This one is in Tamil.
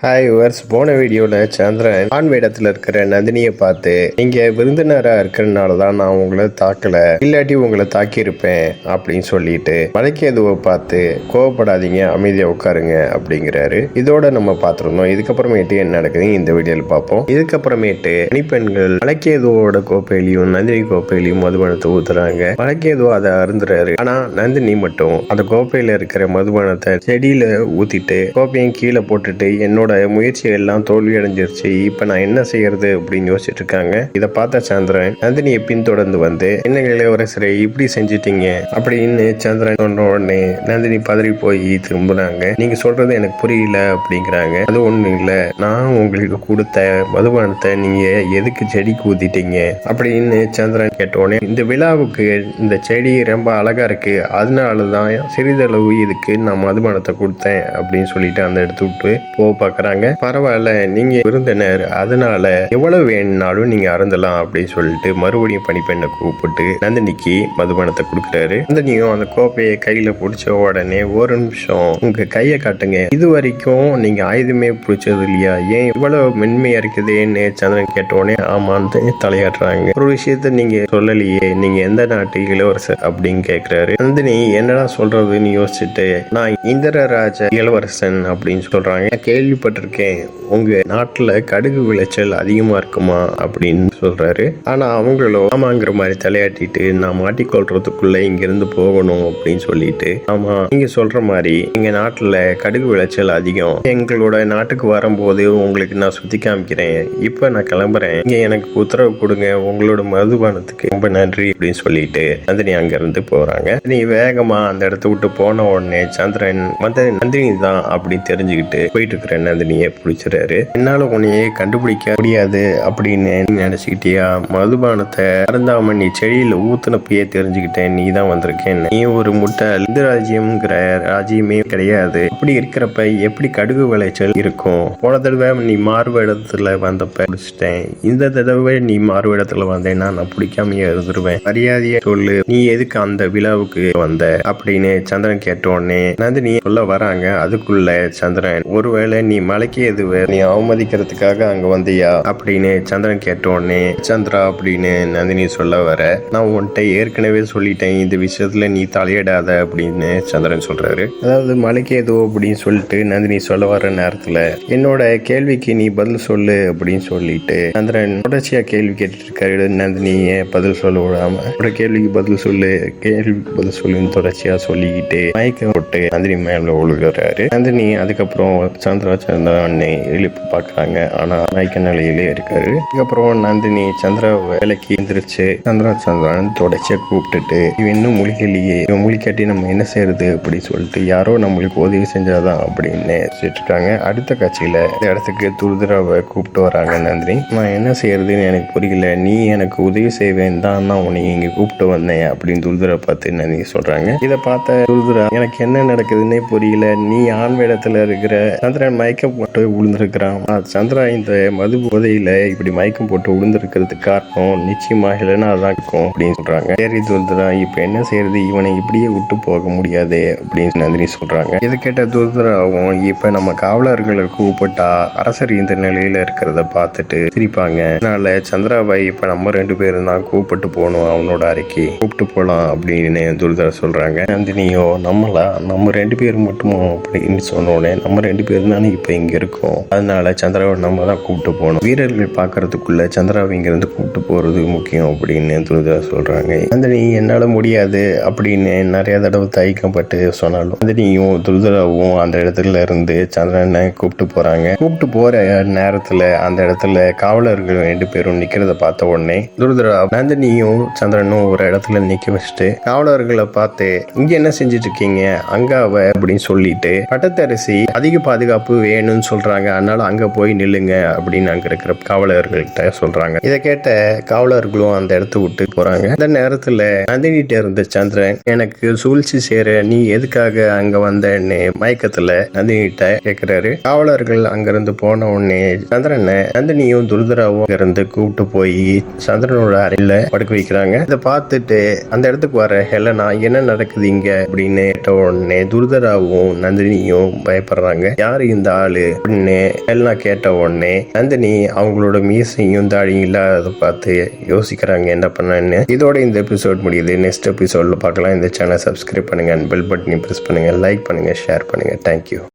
ஹாய் யுவர்ஸ், போன வீடியோவில் சந்திரன் ஆண் வேடத்தில் இருக்கிற நந்தினியை பார்த்து நீங்க விருந்தினராக இருக்கிறதுனால தான் நான் உங்களை தாக்கல, இல்லாட்டி உங்களை தாக்கியிருப்பேன் அப்படின்னு சொல்லிட்டு மலைக்கேதுவை பார்த்து கோவப்படாதீங்க, அமைதியாக உட்காருங்க அப்படிங்கிறாரு. இதோட நம்ம பார்த்துருந்தோம். இதுக்கப்புறமேட்டு என்ன நடக்குது இந்த வீடியோவில் பார்ப்போம். இதுக்கப்புறமேட்டு மணிப்பெண்கள் மலைக்கேதுவோட கோப்பையிலையும் நந்தினி கோப்பையிலையும் மதுபானத்தை ஊத்துறாங்க. மலைக்கேதுவோ அதை அருந்துறாரு. ஆனா நந்தினி மட்டும் அந்த கோப்பையில இருக்கிற மதுபானத்தை செடியில ஊத்திட்டு கோப்பையும் கீழே போட்டுட்டு என்னோட முயற்சி எல்லாம் தோல்வி அடைஞ்சிருச்சு, இப்ப நான் என்ன செய்யறது அப்படின்னு யோசிச்சுட்டு இருக்காங்க. இதை பார்த்த சந்திரன் நந்தினியை பின்தொடர்ந்து வந்து என்ன இளவரசரை இப்படி செஞ்சிட்டீங்க அப்படின்னு சந்திரன் சொன்ன உடனே நந்தினி பதறி போய் திரும்புறாங்க. நீங்க சொல்றது எனக்கு புரியல அப்படிங்கிறாங்க. அது ஒண்ணு இல்ல, நான் உங்களுக்கு கொடுத்த மதுபானத்தை நீங்க எதுக்கு செடிக்கு ஊத்திட்டீங்க அப்படின்னு சந்திரன் கேட்டோடனே, இந்த விழாவுக்கு இந்த செடி ரொம்ப அழகா இருக்கு, அதனாலதான் சிறிதளவு இதுக்கு நான் மதுபானத்தை கொடுத்தேன் அப்படின்னு சொல்லிட்டு அந்த இடத்து விட்டு பார்க்கறாங்க. பரவாயில்ல, நீங்க விருந்தினர், அதனால எவ்வளவு வேணும்னாலும் நீங்க அருந்தலாம் அப்படின்னு சொல்லிட்டு மறுபடியும் பணிப்பெண்ணை கூப்பிட்டு நந்தினிக்கு மதுபானத்தை கொடுக்குறாரு. நந்தினியும் அந்த கோப்பையை கையில பிடிச்ச உடனே, ஒரு நிமிஷம் உங்க கையை காட்டுங்க, இது வரைக்கும் நீங்க ஆயுதமே பிடிச்சது இல்லையா, ஏன் இவ்வளவு மென்மையா இருக்குதுன்னு சந்திரன் கேட்டோடனே ஆமான்னு தலையாட்டுறாங்க. ஒரு விஷயத்த நீங்க சொல்லலையே, நீங்க எந்த நாட்டு இளவரசர் அப்படின்னு கேட்கிறாரு. நந்தினி என்னடா சொல்றதுன்னு யோசிச்சுட்டு, நான் இந்திரராஜ இளவரசன் அப்படின்னு சொல்றாங்க. கேள்விப்பட்டிருக்கேன், உங்க நாட்டுல கடுகு விளைச்சல் அதிகமா இருக்குமா அப்படின்னு சொல்றாரு. ஆனா அவங்களும் ஆமாங்கிற மாதிரி தலையாட்டிட்டு, நான் மாட்டிக்கொள்றதுக்குள்ள இங்க இருந்து போகணும் அப்படின்னு சொல்லிட்டு, ஆமா நீங்க சொல்ற மாதிரி எங்க நாட்டுல கடுகு விளைச்சல் அதிகம், எங்களோட நாட்டுக்கு வரும்போது உங்களுக்கு நான் சுத்தி காமிக்கிறேன், இப்ப நான் கிளம்புறேன், இங்க எனக்கு உத்தரவு கொடுங்க, உங்களோட மதுபானத்துக்கு ரொம்ப நன்றி அப்படின்னு சொல்லிட்டு நந்தினி அங்க இருந்து போறாங்க. நீ வேகமா அந்த இடத்த விட்டு போன உடனே சந்திரன் நந்தினி தான் அப்படின்னு தெரிஞ்சுக்கிட்டு போயிட்டு இருக்கிற நந்தினியை பிடிச்சிடாரு. என்னால உன்னையே கண்டுபிடிக்க முடியாது அப்படின்னு நினைச்சுக்கிட்டியா, மதுபானத்தை அருந்தாம நீ செடியில ஊத்துனப்பயே தெரிஞ்சுக்கிட்டேன் நீ தான் வந்திருக்கேன், நீ ஒரு முட்டை, இந்த ராஜ்யம்ங்கிற ராஜ்யமே கிடையாது, அப்படி இருக்கிறப்ப எப்படி கடுகு விளைச்சல் இருக்கும், போன தடவை நீ மாறுவேடத்துல வந்தப்ப பிடிச்சிட்டேன், இந்த தடவை நீ மாறுவேடத்துல வந்தேன்னா நான் பிடிக்காமையே இருந்துருவேன், மரியாதையை சொல்லு, நீ எதுக்கு அந்த விழாவுக்கு வந்த அப்படின்னு சந்திரன் கேட்டோடனே நந்தினி சொல்ல வராங்க. அதுக்குள்ள சந்திரன், ஒருவேளை நீ மலைக்கு எதுவே நீ அவமதிக்கிறதுக்காக அங்க வந்தியா அப்படின்னு சந்திரன் கேட்டோடனே, சந்திரா அப்படின்னு நந்தினி சொல்ல வர, நான் உன்கிட்ட ஏற்கனவே சொல்லிட்டேன், இந்த விஷயத்துல நீ தலையிடாத அப்படின்னு சந்திரன் சொல்றாரு. அதாவது மலைக்கு எதோ அப்படின்னு சொல்லிட்டு நந்தினி சொல்ல வர நேரத்துல என்னோட கேள்விக்கு நீ பதில் சொல்லு அப்படின்னு சொல்லிட்டு சந்திரன் தொடர்ச்சியா கேள்வி கேட்டுட்டு இருக்காரு. நந்தினிய பதில் சொல்ல விடாம ஒரு கேள்விக்கு பதில் சொல்லு, கேள்விக்கு பதில் சொல்லுன்னு தொடர்ச்சியா சொல்லிக்கிட்டு மயக்கம் போட்டு நந்தினி மேல ஒழுகிறாரு. நந்தினி அதுக்கப்புறம் சந்திரா சந்திரனை எழுப்பி பார்க்கறாங்க. ஆனா மயக்க நிலையிலே இருக்காரு. அதுக்கப்புறம் நந்தினி சந்திரா வேலைக்கு எந்திரிச்சு சந்திரன் தொடர்ச்சியா கூப்பிட்டுட்டு, இவன் இன்னும் முழிக்கலையே, இவன் முழிக்காட்டி நம்ம என்ன செய்யறது அப்படின்னு சொல்லிட்டு, யாரோ நம்மளுக்கு உதவி செஞ்சாதான் அப்படின்னு இருக்காங்க. அடுத்த காட்சியில இந்த இடத்துக்கு துருதுராவை கூப்பிட்டு வராங்க நந்தினி. நான் என்ன செய்யறதுன்னு எனக்கு புரியல, நீ எனக்கு உதவி செய்வேன் தான் நான் உன்னை இங்க கூப்பிட்டு வந்தேன் அப்படின்னு துருதுரா பார்த்து நந்தினி சொல்றாங்க. இதை பார்த்த துருதுரா, எனக்கு என்ன நடக்குதுன்னே புரியல, நீ ஆண் வேடத்துல இருக்கிற சந்திரன் மயக்கம் போட்டு விழுந்திருக்கிறான், சந்திரா இந்த மது போதையில இப்படி மயக்கம் போட்டு விழுந்திருக்கிறதுக்கு காரணம் நிச்சயமா ஹெலனா தான் இருக்கும் அப்படின்னு சொல்றாங்க. சரி துருதுரா, இப்ப என்ன செய்யறது, இவனை இப்படியே விட்டு போக முடியாது அப்படின்னு நந்தினி சொல்றாங்க. இதை கேட்ட துருதுராவும், இப்ப நம்ம காவலர்களை கூப்பிட்டா அரசர் இந்த நிலையில இருக்கிறத பார்த்துட்டு சிரிப்பாங்க, அதனால சந்திராவை இப்ப நம்ம 2 பேரும் தான் கூப்பிட்டு போகணும், அவனோட அறைக்கு கூப்பிட்டு போலாம் அப்படின்னு துருதுரா சொல்றாங்க. நந்தினியோ, நம்ம 2 பேர் மட்டுமோ அப்படின்னு சொன்னோடனே, நம்ம 2 பேரும் தானே இப்ப இங்க இருக்கோம், அதனால சந்திராவை நம்ம தான் கூப்பிட்டு போகணும், வீரர்கள் பாக்குறதுக்குள்ள சந்திராவை இங்க இருந்து கூப்பிட்டு போறது முக்கியம் அப்படின்னு துருதுரா சொல்றாங்க. நந்தினி என்னால முடியாது அப்படின்னு நிறைய தடவை தயக்கப்பட்டு சொன்னாலும் நந்தினியும் துருதுராவும் அந்த இடத்துல இருந்து சந்திரனை கூப்பிட்டு போறாங்க. கூப்பிட்டு போற நேரத்துல அந்த இடத்துல காவலர்கள் 2 பேரும் நிக்கிறத பார்த்த உடனே துருதுரா நந்தினியும் சந்திரனும் ஒரு இடத்துல நிக்க வச்சுட்டு காவலர்களை பார்த்து, இங்க என்ன செஞ்சுட்டு இருக்கீங்க, அங்காவ அப்படின்னு சொல்லிட்டு, பட்டத்தரசி அதிக பாதுகாப்பு வேணும்னு சொல்றாங்க, அதனால அங்க போய் நில்லுங்க அப்படின்னு அங்க இருக்கிற காவலர்கள்ட்ட சொல்றாங்க. இதை கேட்ட காவலர்களும் அந்த இடத்த விட்டு போறாங்க. இந்த நேரத்துல நந்தினிட்ட இருந்த சந்திரன், எனக்கு சூழ்ச்சி சேர நீ எதுக்காக அங்க வந்தன்னு மயக்கத்துல நந்தினிட்ட கேக்குறாரு. காவலர்கள் அங்கிருந்து போன உடனே சந்திரனை நந்தினியும் துருதுராவும் இருந்து கூப்பிட்டு போய் சந்திரனோட அறையில படுக்க வைக்கிறாங்க. இதை பார்த்துட்டு அந்த இடத்துக்கு வர ஹெலனா, என்ன நடக்குது இங்க அப்படின்னு கேட்ட உடனே துருதுராவும் நந்தினியும் பயப்படுறாங்க. யாரு இந்த ஆளு அப்படின்னு எல்லாம் கேட்ட உடனே நந்தினி அவங்களோட மீசையும் தாடியும் இல்லாத பார்த்து யோசிக்கிறாங்க என்ன பண்ணான்னு. இதோட இந்த எபிசோட் முடியுது. நெக்ஸ்ட் எபிசோட்ல பார்க்கலாம். இந்த சேனல் சப்ஸ்கிரைப் பண்ணுங்க, பெல் பட்டனை பிரஸ் பண்ணுங்க, லைக் பண்ணுங்க, ஷேர் பண்ணுங்க. தேங்க்யூ.